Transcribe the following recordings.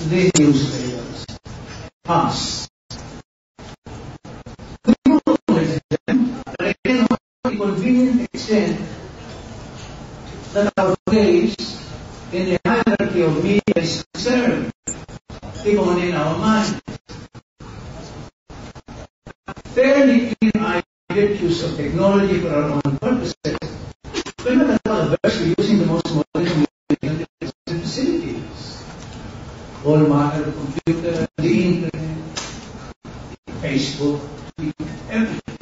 the newspapers, us. We don't always them, but I cannot to the convenient extent that our place in the hierarchy of media is concerned, even in our mind. Fairly clear use of technology for our own purposes, we're not at all averse to using the most modern facilities. All matter of computer, the internet, Facebook, everything.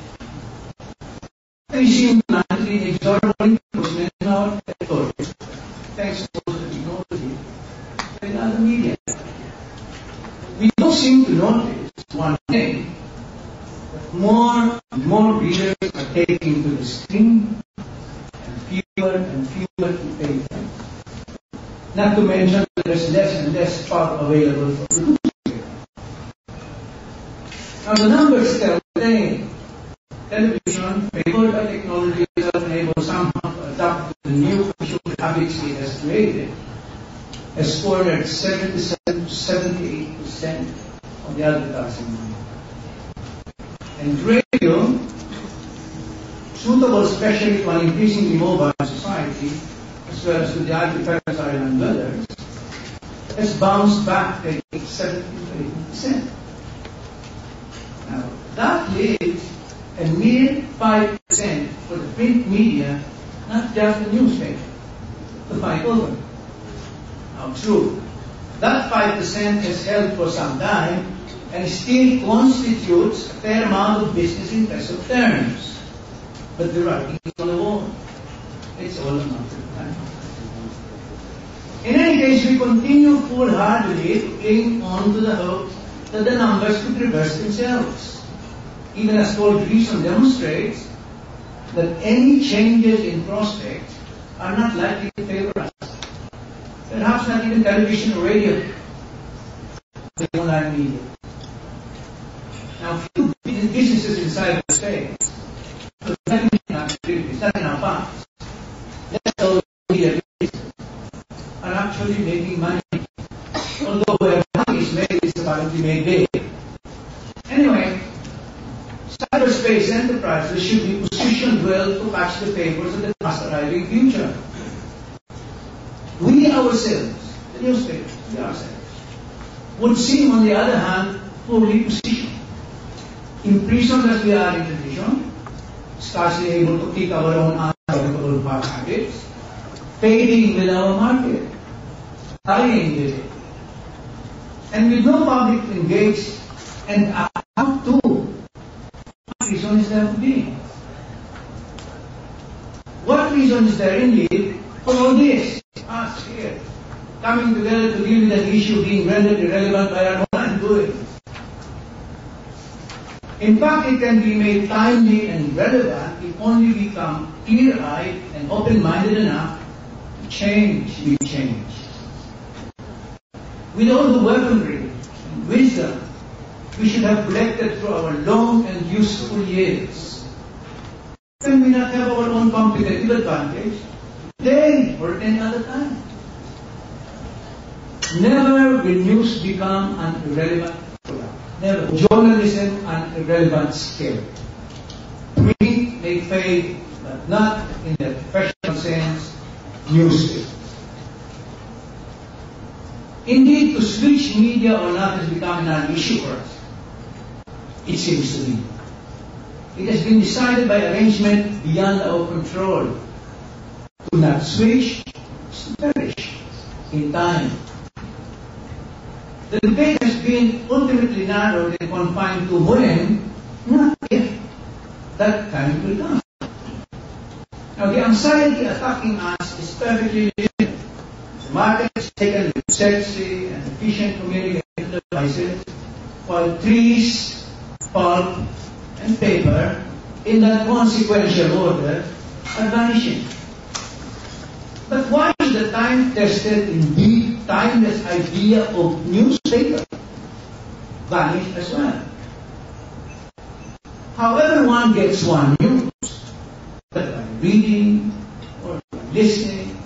We seem not to be exorbitant enforcement in our territories, thanks to the technology and other media. We don't seem to notice one thing, that more and more readers are taking to the screen and fewer to paper. Not to mention that there's less and less pulp available for producing. Now the numbers tell the same. Television, favored by technology, is unable somehow to adapt to the new consumer habits it has created, has cornered 77 to 78% of the advertising money. And radio, suitable especially to an increasingly mobile society, as well as to the agricultural and others, has bounced back to 70 to 80%. Now, that leaves a mere 5% for the print media, not just the newspaper, to fight over. Now, true, that 5% has held for some time and still constitutes a fair amount of business in peso terms. But the writing is on the wall. It's all a matter of time. In any case, we continue foolhardily to cling on to the hope that the numbers could reverse themselves, even as cold reason demonstrates that any changes in prospects are not likely to favor us. Perhaps not even television or radio, the online media. Now, few businesses in cyberspace, so definitely not activities, not in our past, that's all media businesses, are actually making money. Although where money is made, it's apparently made big. Anyway, cyberspace enterprises should be positioned well to catch the favors of the fast-arriving future. We ourselves, the newspapers, we ourselves, would seem, on the other hand, poorly positioned. Imprisoned as we are in tradition, scarcely able to kick our own unavoidable bad habits, fading with our market, dying with it, and with no public engaged and how to. What reason is there to be? What reason is there indeed for all this? Us here, coming together to deal with an issue being rendered irrelevant by our own doing. In fact, it can be made timely and relevant if only we become clear-eyed and open-minded enough to be changed. With all the weaponry and wisdom we should have collected through our long and useful years, can we not have our own competitive advantage today or at any other time? Never will news become an irrelevant product. Never. Journalism an irrelevant skill. Print may fade, but not in the professional sense, newspaper. Indeed, to switch media or not has become an issue for us. It seems to me. It has been decided by arrangement beyond our control. To not switch, to perish in time. The debate has been ultimately narrowed and confined to when, not if, that time will come. Now, the anxiety attacking us is perfectly legitimate. The market has taken sexy and efficient communication devices, while trees, pulp, and paper, in that consequential order, are vanishing. But why is the time-tested, indeed timeless idea of newspaper vanish as well? However one gets one news, whether by reading, or by listening,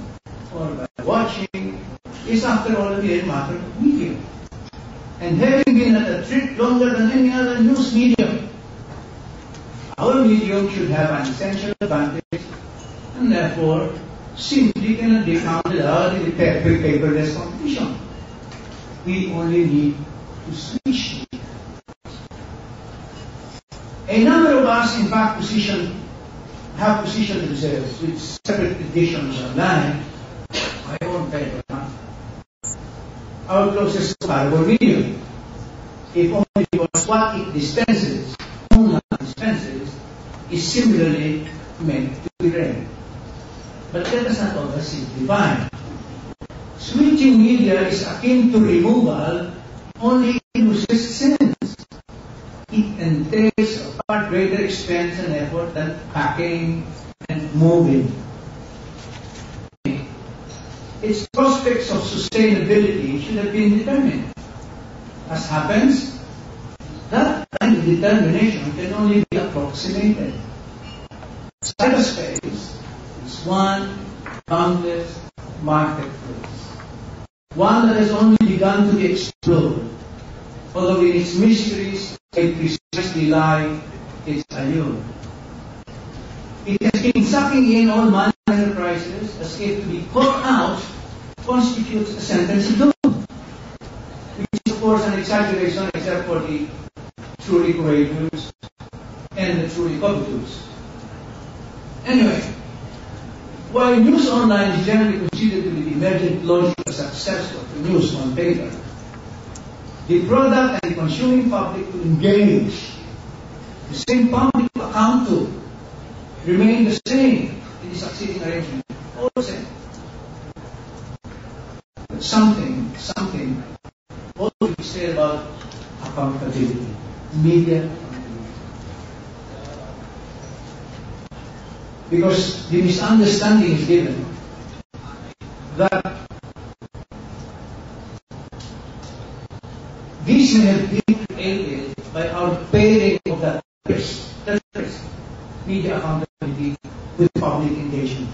or by watching, is after all a mere matter of medium. and having been at a trip longer than any other news medium, our medium should have an essential advantage and therefore simply cannot be counted out in the paperless competition. We only need to switch. A number of us, in fact, have positioned themselves with separate editions online. My own paper, our closest comparable medium, if only because what it dispenses, online dispenses, is similarly meant to be read. But let us not oversimplify. Switching media is akin to removal only in loosest sense. It entails a far greater expense and effort than packing and moving. Its prospects of sustainability should have been determined. As happens, that kind of determination can only be approximated. Cyberspace is one boundless marketplace, one that has only begun to be explored, although in its mysteries may precisely lie its allure. It has been sucking in all manner of enterprises as if to be caught out constitutes a sentence of doom, which is of course an exaggeration except for the truly courageous and the truly covetous. Anyway, while news online is generally considered to be the emergent launch of a successful news on paper, the product and the consuming public to engage, the same public to account to, remain the same in the succeeding arrangement. All the same. But something all we say about accountability, media accountability. Because the misunderstanding is given that this may have been created by our pairing of that first media accountability with public engagement.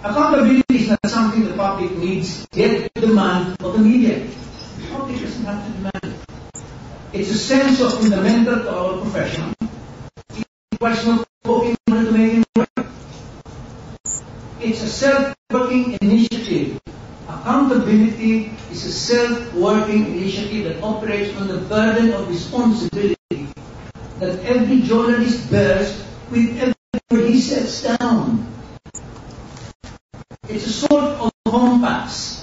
Accountability is not something the public needs yet to demand of the media. The public doesn't have to demand it. It's a sense of fundamental to our profession. It requires no poking in order to make it work. It's a self-working initiative. Accountability is a self-working initiative that operates on the burden of responsibility that every journalist bears with every he sets down. It's a sort of compass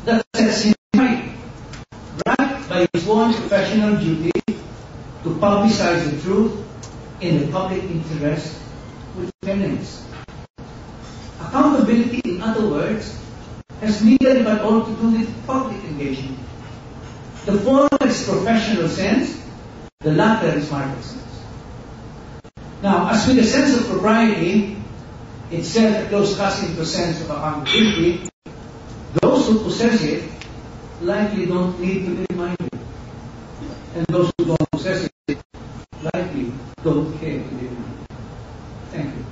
that sets him right by his own professional duty to publicize the truth in the public interest with fairness. Accountability, in other words, has neither but all to do with public engagement. The former is professional sense, the latter is market sense. Now, as with the sense of propriety, itself a close cousin to sense of accountability, those who possess it likely don't need to be reminded. And those who don't possess it likely don't care to be reminded. Thank you.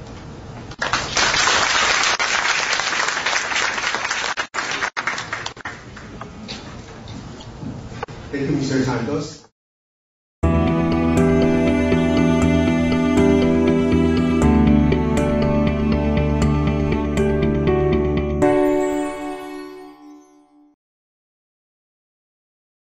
Thank you, Mr. Santos.